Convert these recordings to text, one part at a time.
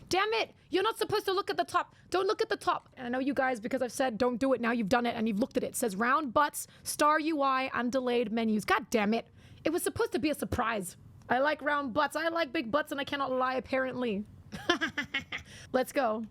Damn it! You're not supposed to look at the top. Don't look at the top. And I know you guys, because I've said don't do it, now you've done it and you've looked at it. It says round butts, star UI, undelayed menus. God damn it. It was supposed to be a surprise. I like round butts. I like big butts and I cannot lie, apparently. Let's go.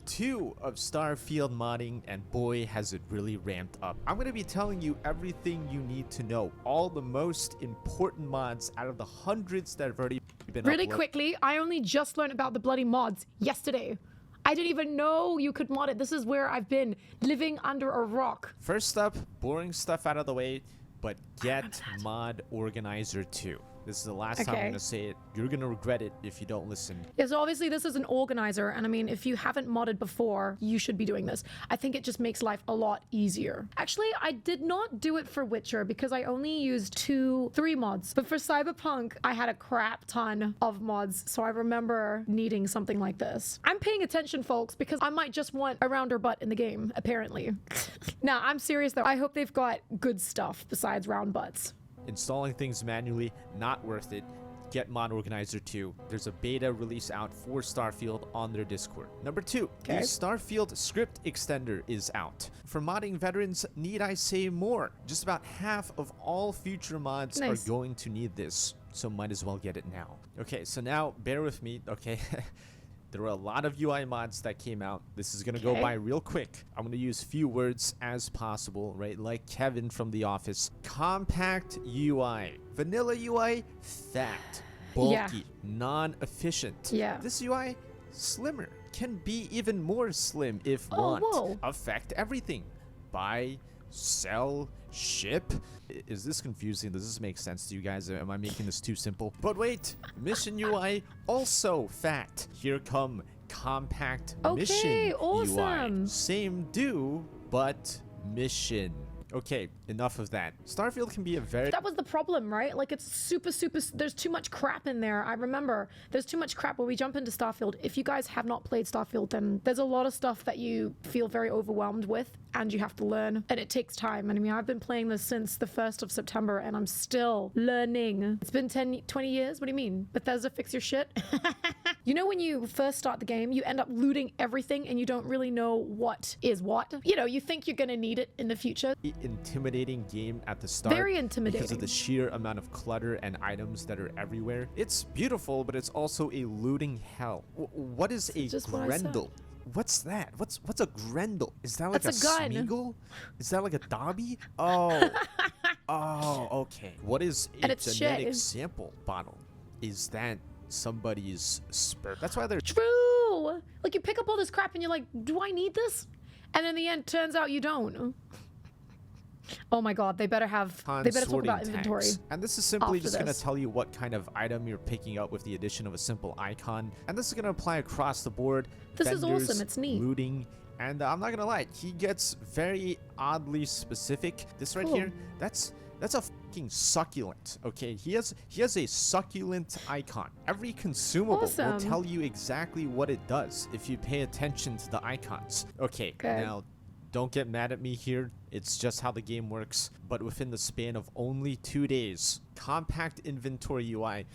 2 of Starfield modding, and boy has it really ramped up. I'm going to be telling you everything you need to know, all the most important mods out of the hundreds that have already been Really uploaded. quickly, I only just learned about the bloody mods yesterday. I didn't even know you could mod it. This is where I've been living under a rock. First up, boring stuff out of the way, but get Mod Organizer 2. This is the last time I'm going to say it. You're going to regret it if you don't listen. Yeah, so obviously this is an organizer, and I mean, if you haven't modded before, you should be doing this. I think it just makes life a lot easier. Actually, I did not do it for Witcher because I only used 3 mods. But for Cyberpunk, I had a crap ton of mods, so I remember needing something like this. I'm paying attention, folks, because I might just want a rounder butt in the game, apparently. Nah, I'm serious though. I hope they've got good stuff besides round butts. Installing things manually, not worth it. Get Mod Organizer 2. There's a beta release out for Starfield on their Discord. Number 2, the Starfield script extender is out. For modding veterans, need I say more? Just about half of all future mods are going to need this, so might as well get it now. Okay, so now bear with me, okay? There were a lot of UI mods that came out. This is going to go by real quick. I'm going to use few words as possible, right? Like Kevin from The Office. Compact UI. Vanilla UI, fat. Bulky. Non-efficient. This UI, slimmer. Can be even more slim if want. Affect everything. Buy, sell, ship. Is this confusing? Does this make sense to you guys? Am I making this too simple? But wait, mission UI also fat. Here come compact mission UI. Same do, but mission. Okay, enough of that. Starfield can be a very... That was the problem, right? Like, it's super... There's too much crap in there. I remember there's too much crap when we jump into Starfield. If you guys have not played Starfield, then there's a lot of stuff that you feel very overwhelmed with, and you have to learn, and it takes time. And I mean, I've been playing this since the 1st of September, and I'm still learning. It's been 20 years? What do you mean? Bethesda, fix your shit? You know, when you first start the game, you end up looting everything, and you don't really know what is what. You know, you think you're gonna need it in the future. Intimidating game at the start. Very intimidating. Because of the sheer amount of clutter and items that are everywhere. It's beautiful, but it's also a looting hell. What is a Grendel? What's that? What's a Grendel? Is that like a Smeagol? Is that like a Dobby? Oh. Oh, okay. What is a genetic sample bottle? Is that somebody's sperm? That's why they're... True! Like, you pick up all this crap and you're like, do I need this? And in the end, turns out you don't. Oh my god, they better talk about inventory. And this is simply just going to tell you what kind of item you're picking up with the addition of a simple icon. And this is going to apply across the board. This is awesome. It's neat. Looting. And I'm not going to lie, he gets very oddly specific. This right here, that's a fucking succulent. Okay, he has a succulent icon. Every consumable will tell you exactly what it does if you pay attention to the icons. Okay. Now don't get mad at me here. It's just how the game works. But within the span of only 2 days, compact inventory UI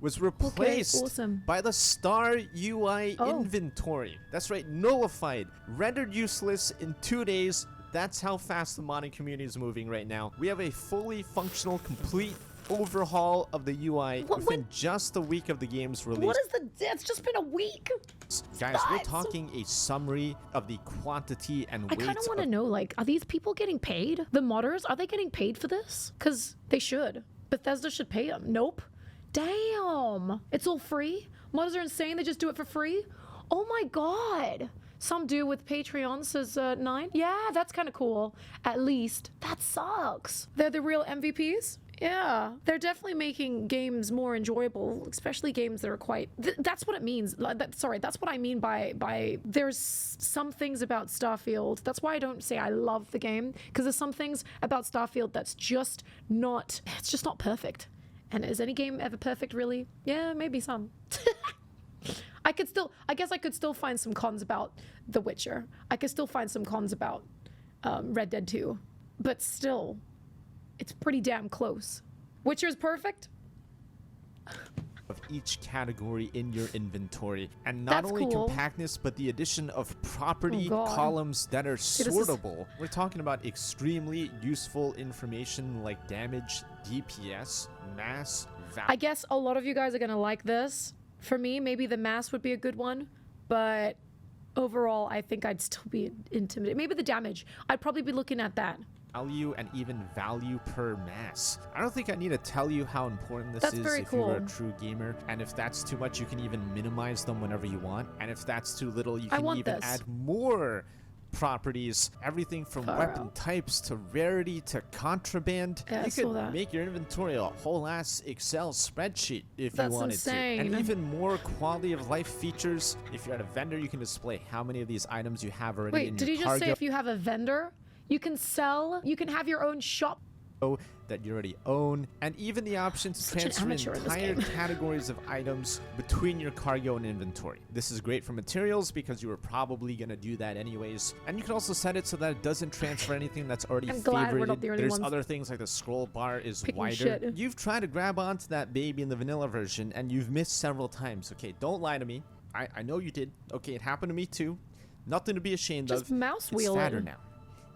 was replaced by the star UI inventory. That's right, nullified, rendered useless in 2 days. That's how fast the modding community is moving right now. We have a fully functional, complete overhaul of the UI within just a week of the game's release. What is it's just been a week. Guys, we're talking a summary of the quantity and weight. I kind of want to know, like, are these people getting paid? The modders, are they getting paid for this? Because they should. Bethesda should pay them. Nope. Damn. It's all free? Modders are insane. They just do it for free? Oh my god. Some do with Patreon, says 9. Yeah, that's kind of cool. At least. That sucks. They're the real MVPs? Yeah, they're definitely making games more enjoyable, especially games that are quite... that's what it means. Sorry, that's what I mean by there's some things about Starfield. That's why I don't say I love the game, because there's some things about Starfield that's just not... It's just not perfect. And is any game ever perfect, really? Yeah, maybe some. I guess I could still find some cons about The Witcher. I could still find some cons about Red Dead 2. But still... It's pretty damn close. Witcher's perfect? each category in your inventory. And not That's only cool. compactness, but the addition of property God. columns that are this is- sortable. We're talking about extremely useful information like damage, DPS, mass, value. I guess a lot of you guys are gonna like this. For me, maybe the mass would be a good one, but overall, I think I'd still be intimidated. Maybe the damage. I'd probably be looking at that. Value and even value per mass. I don't think I need to tell you how important this That's is very if you're a cool. true gamer. And if that's too much, you can even minimize them whenever you want. And if that's too little, you I can want even this. add more properties. Everything from Far weapon out. types to rarity to contraband. Yeah, I You saw could that. make your inventory a whole ass Excel spreadsheet if That's you wanted to. And insane. even more quality of life features. If you're at a vendor, you can display how many of these items you have already in Wait, did your you just cargo. say if you have a vendor, you can sell, you can have your own shop? That you already own, and even the option to Such an transfer amateur in this entire game. categories of items between your cargo and inventory. This is great for materials because you were probably going to do that anyways, and you can also set it so that it doesn't transfer anything that's already I'm glad we're not favorited. the only There's ones other things like the scroll bar is picking wider. shit. You've tried to grab onto that baby in the vanilla version, and you've missed several times. Okay, don't lie to me. I know you did. Okay, it happened to me too. Nothing to be ashamed Just of. mouse It's wheel fatter it. now.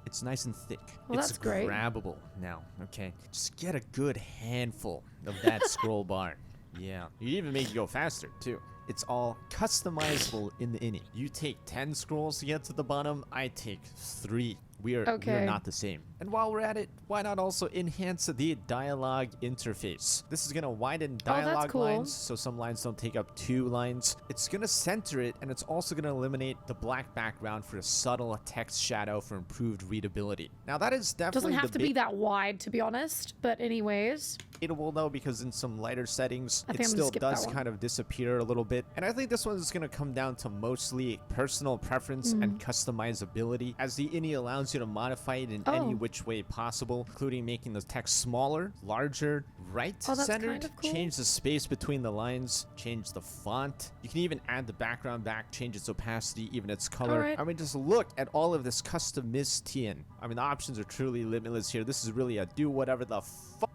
It's nice and thick. Well, it's that's great. grabbable now, okay? Just get a good handful of that scroll bar. Yeah. You even make it go faster, too. It's all customizable in the inning. You take 10 scrolls to get to the bottom. I take 3. We're Okay. not the same. And while we're at it, why not also enhance the dialogue interface? This is going to widen that's dialogue cool. lines, so some lines don't take up 2 lines. It's going to center it, and it's also going to eliminate the black background for a subtle text shadow for improved readability. Now, that is definitely Doesn't have to be that wide, to be honest. But anyways, debatable though, because in some lighter settings I it think I'm gonna still skip that does one. kind of disappear a little bit, and I think this one is going to come down to mostly personal preference and customizability, as the INI allows you to modify it in any Oh. which way possible, including making the text smaller, larger, right Oh, that's centered, kind of cool. change the space between the lines, change the font. You can even add the background back, change its opacity, even its color. Alright. I mean, just look at all of this custom TN. I mean, the options are truly limitless here. This is really a do whatever the fuck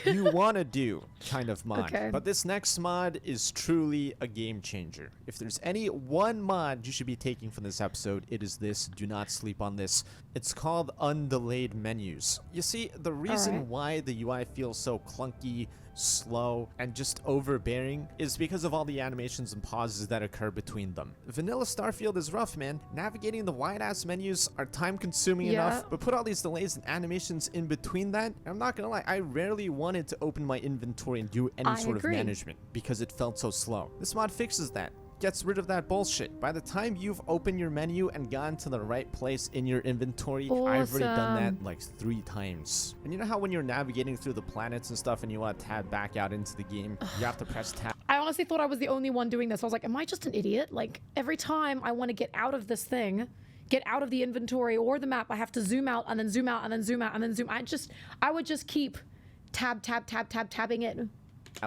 you want to do kind of mod. Okay. But this next mod is truly a game changer. If there's any one mod you should be taking from this episode, it is this. Do not sleep on this. It's called Undelayed Menus. You see, the reason Alright. why the UI feels so clunky, slow, and just overbearing is because of all the animations and pauses that occur between them. Vanilla Starfield is rough, man. Navigating the wide-ass menus are time-consuming Yeah. enough, but put all these delays and animations in between that, I'm not gonna lie, I rarely wanted to open my inventory and do any I sort of agree. management because it felt so slow. This mod fixes that. Gets rid of that bullshit. By the time you've opened your menu and gone to the right place in your inventory, I've already done Awesome. that like 3 times. And you know how when you're navigating through the planets and stuff and you want to tab back out into the game, you have to press tab I honestly thought I was the only one doing this. I was like, am I just an idiot? Like, every time I want to get out of this thing, get out of the inventory or the map, I have to zoom out and then zoom out and then zoom out and then zoom. I would just keep tabbing it.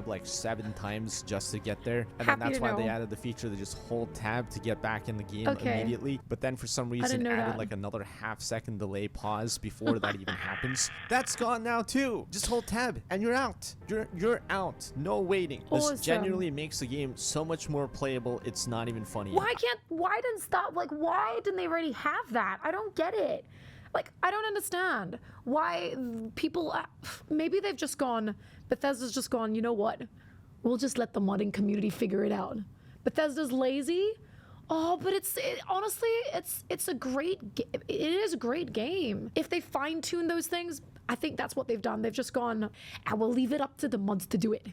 like 7 times just to get there, and then Happy that's to why they know. added the feature to just hold tab to get back in the game Okay. immediately. But then for some reason know added that. like another half-second delay pause before that even happens. That's gone now too. Just hold tab and you're out. You're out. No waiting. Awesome. This genuinely makes the game so much more playable. It's not even funny. Why didn't they already have that? I don't get it. Like, I don't understand why people, maybe they've just gone, Bethesda's just gone, you know what? We'll just let the modding community figure it out. Bethesda's lazy? Oh, but honestly, it's a great, it is a great game. If they fine tune those things, I think that's what they've done. They've just gone, I will leave it up to the mods to do it.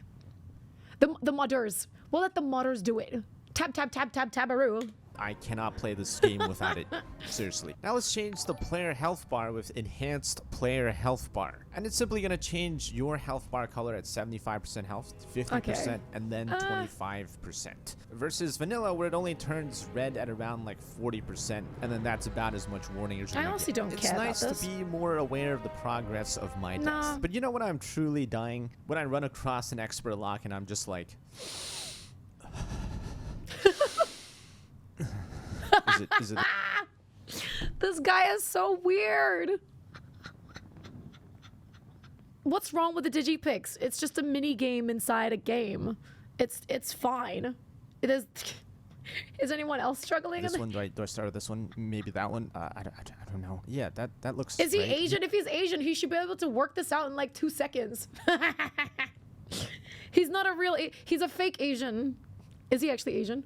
The modders. We'll let the modders do it. Tabaroo. I cannot play this game without it. Seriously. Now let's change the player health bar with enhanced player health bar. And it's simply going to change your health bar color at 75% health to 50% Okay. and then 25%. Versus vanilla where it only turns red at around like 40% and then that's about as much warning as you're I gonna honestly get. don't It's care about nice this. to be more aware of the progress of my death. Nah. But you know what I'm truly dying? When I run across an expert lock and I'm just like... Is it This guy is so weird. What's wrong with the Digipix? It's just a mini game inside a game. It's fine. It is. Is anyone else struggling? This one, do I start with this one? Maybe that one? I don't know. Yeah, that looks Is he right. Asian? If he's Asian, he should be able to work this out in like 2 seconds. He's not a real, he's a fake Asian. Is he actually Asian?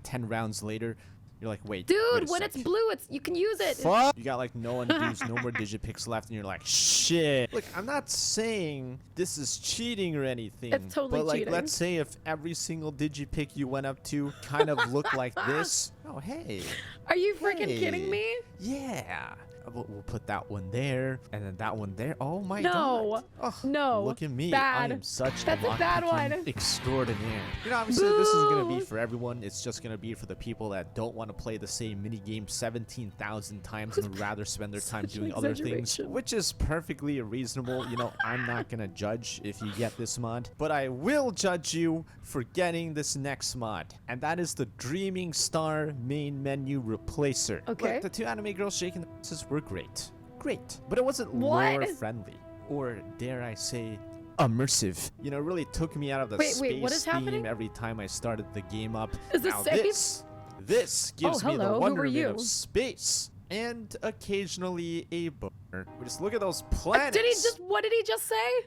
10 rounds later, you're like, wait. Dude, wait a when sec. it's blue, you can use it. Fuck. You got like no undos, no more digit picks left, and you're like, shit. Look, I'm not saying this is cheating or anything. It's totally but like, cheating. let's say if every single digi pick you went up to kind of looked like this. Oh, hey. Are you freaking Hey. kidding me? Yeah. We'll put that one there, and then that one there. Oh my No. god. Oh, No. Look at me. Bad. I am such That's a a bad lock-picking one. extraordinaire. You know, obviously this isn't going to be Boo. for everyone. It's just going to be for the people that don't want to play the same mini game 17,000 times and would rather spend their time Such an doing other things, exaggeration. which is perfectly reasonable. You know, I'm not going to judge if you get this mod, but I will judge you for getting this next mod, and that is the Dreaming Star main menu replacer. Okay. Look, the 2 anime girls shaking the asses were great. Great. But it wasn't What? lore friendly, or dare I say, immersive. You know, it really took me out of the Wait, space what is theme happening? every time I started the game up. Is this Now safe? this gives me hello, the who were wonderment you? of space and occasionally a boner. We just look at those planets. What did he just say?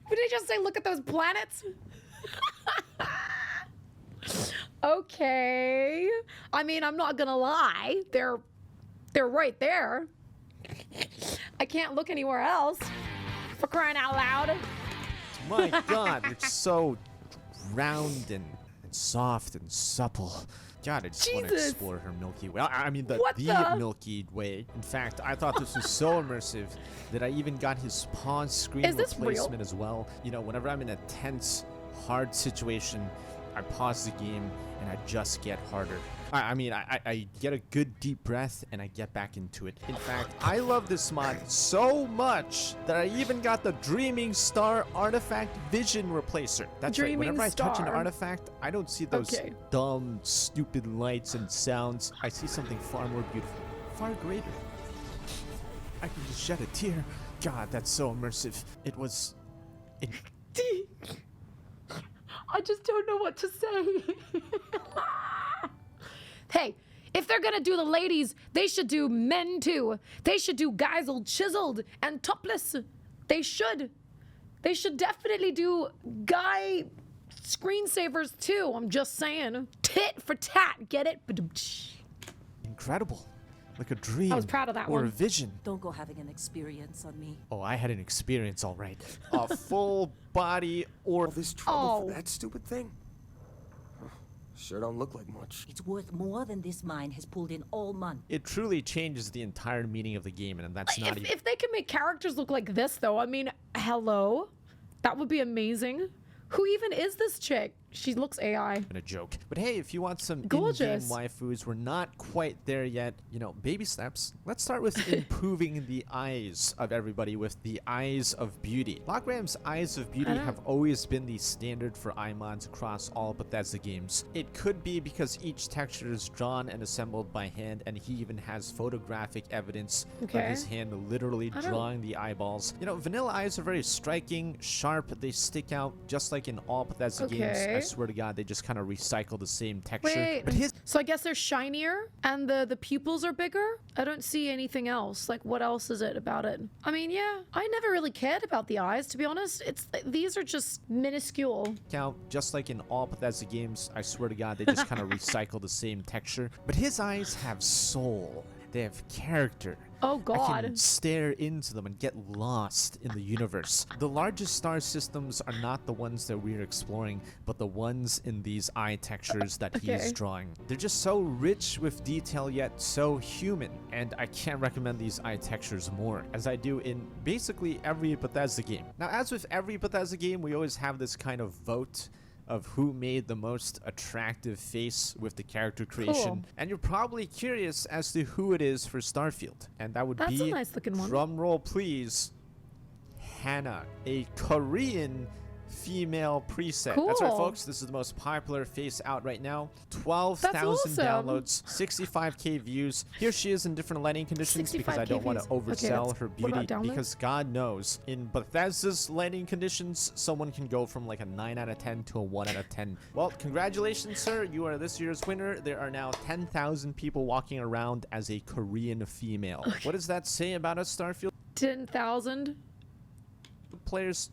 What did he just say? Look at those planets? Okay. I mean, I'm not gonna lie. They're right there. I can't look anywhere else. For crying out loud. My God, they're so round and soft and supple. God, I just want to Jesus. explore her Milky Way. I mean, the What the? Milky Way. In fact, I thought this was so immersive that I even got his pawn screen Is this real? replacement as well. You know, whenever I'm in a tense, hard situation, I pause the game and I just get harder. I mean, I get a good deep breath and I get back into it. In fact, I love this mod so much that I even got the Dreaming Star Artifact Vision Replacer. That's right. Dreaming Whenever I touch an Star. artifact, I don't see those Okay. dumb, stupid lights and sounds. I see something far more beautiful, far greater. I can just shed a tear. God, that's so immersive. It was... I just don't know what to say. Hey, if they're gonna do the ladies, they should do men too. They should do guys all chiseled and topless. They should. They should definitely do guy screensavers too. I'm just saying. Tit for tat. Get it? incredible. Like a dream. I was proud of that or one. a vision. Don't go having an experience on me. Oh, I had an experience, all right. A full body or All this trouble Oh. for that stupid thing? Sure don't look like much. It's worth more than this mine has pulled in all month. It truly changes the entire meaning of the game, and that's not even If they can make characters look like this, though, I mean, hello? That would be amazing. Who even is this chick? She looks AI. a joke. But hey, if you want some in-game Gorgeous. waifus, we're not quite there yet. You know, baby steps. Let's start with improving the eyes of everybody with the eyes of beauty. Logram's eyes of beauty have always been the standard for eye mods across all Bethesda games. It could be because each texture is drawn and assembled by hand, and he even has photographic evidence of Okay. his hand literally don't- drawing the eyeballs. You know, vanilla eyes are very striking, sharp, they stick out just like in all Bethesda games. I Okay. swear to God, they just kind of recycle the same texture. Wait, But his so I guess they're shinier and the pupils are bigger? I don't see anything else. Like, what else is it about it? I mean, yeah, I never really cared about the eyes, to be honest. These are just minuscule. count, just like in all Bethesda games, I swear to God, they just kind of recycle the same texture. But his eyes have soul. They have character. Oh, I God. can stare into them and get lost in the universe. The largest star systems are not the ones that we're exploring, but the ones in these eye textures that he's Okay. drawing. They're just so rich with detail yet so human, and I can't recommend these eye textures more, as I do in basically every Bethesda game. Now, as with every Bethesda game, we always have this kind of vote of who made the most attractive face with the character creation. Cool. And you're probably curious as to who it is for Starfield. And that would That's a be, nice looking one. drum roll please, Hannah, a Korean female preset. That's right, Cool. folks. This is the most popular face out right now. 12,000 awesome. downloads, 65k views. Here she is in different lighting conditions because I 65K don't want to views. Okay, oversell that's- her what about beauty downloads? because God knows in Bethesda's lighting conditions, someone can go from like a 9 out of 10 to a 1 out of 10. Well, congratulations, sir. You are this year's winner. There are now 10,000 people walking around as a Korean female. What does that say about us, Starfield 10,000. players?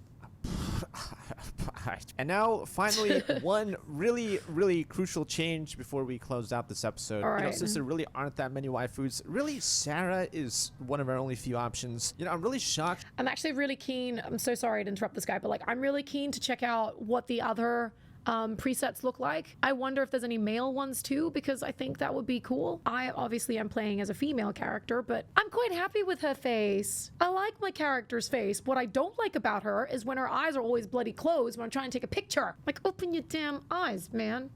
And now, finally, one really crucial change before we close out this episode. All You know, right. since there really aren't that many waifus, really, Zara is one of our only few options. You know, I'm really shocked. I'm actually really keen. I'm so sorry to interrupt this guy, but like, I'm really keen to check out what the other presets look like. I wonder if there's any male ones too, because I think that would be cool. I obviously am playing as a female character, but I'm quite happy with her face. I like my character's face. What I don't like about her is when her eyes are always bloody closed when I'm trying to take a picture. Like, open your damn eyes, man.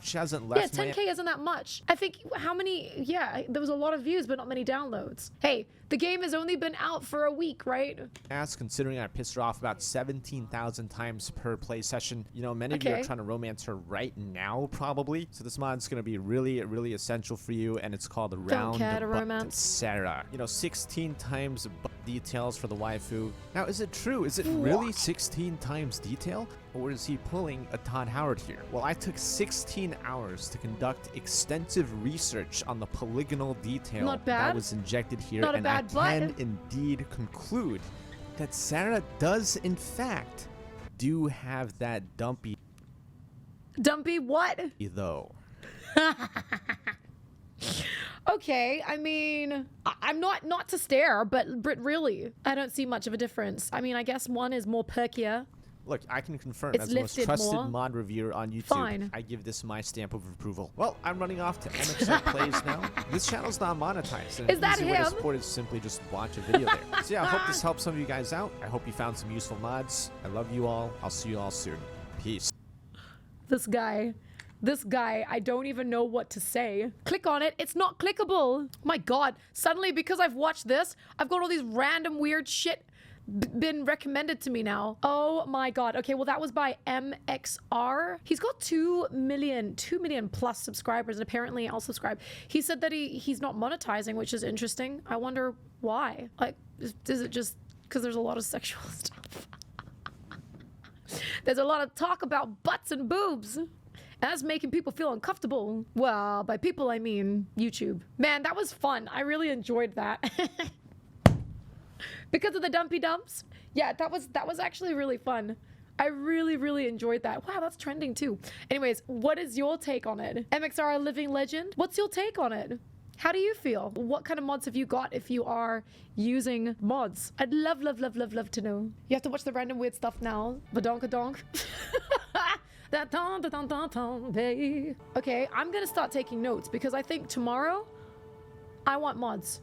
She hasn't Yeah, left my 10K isn't that much. I think how many, yeah, there was a lot of views, but not many downloads. Hey, the game has only been out for a week, right? ass, considering I pissed her off about 17,000 times per play session. You know, many of you are Okay. trying to romance her right now, probably. So this mod's going to be really essential for you, and it's called Round care to Butt romance. Sarah. You know, 16 times butt details for the waifu. Now, is it true? Is it really 16 times detail? Or is he pulling a Todd Howard here? Well, I took 16 hours to conduct extensive research on the polygonal detail Not that bad. was injected here, Not a and I bad butt. can indeed conclude that Zara does, in fact, do have that dumpy Dumpy what? though. Okay, I mean, I'm not to stare, but really, I don't see much of a difference. I mean, I guess one is more perkier. Look, I can confirm It's as the most lifted trusted more. mod reviewer on YouTube, Fine. I give this my stamp of approval. Well, I'm running off to MxR Plays now. This channel's not monetized, and Is an that easy way to him? support is simply just watch a video there. So yeah, I hope this helps some of you guys out. I hope you found some useful mods. I love you all. I'll see you all soon. Peace. This guy, I don't even know what to say. Click on it, it's not clickable. My God, suddenly because I've watched this, I've got all these random weird shit been recommended to me now. Oh my God. Okay, well that was by MxR. He's got 2 million plus subscribers, and apparently I'll subscribe. He said that he's not monetizing, which is interesting. I wonder why. Like, is it just because there's a lot of sexual stuff? There's a lot of talk about butts and boobs. And that's making people feel uncomfortable. Well, by people, I mean YouTube. Man, that was fun. I really enjoyed that. Because of the dumpy dumps. Yeah, that was actually really fun. I really enjoyed that. Wow, that's trending too. Anyways, what is your take on it? MxR, a living legend? What's your take on it? How do you feel? What kind of mods have you got if you are using mods? I'd love to know. You have to watch the random weird stuff now. Badonkadonk. That don, babe. Okay, I'm gonna start taking notes because I think tomorrow I want mods.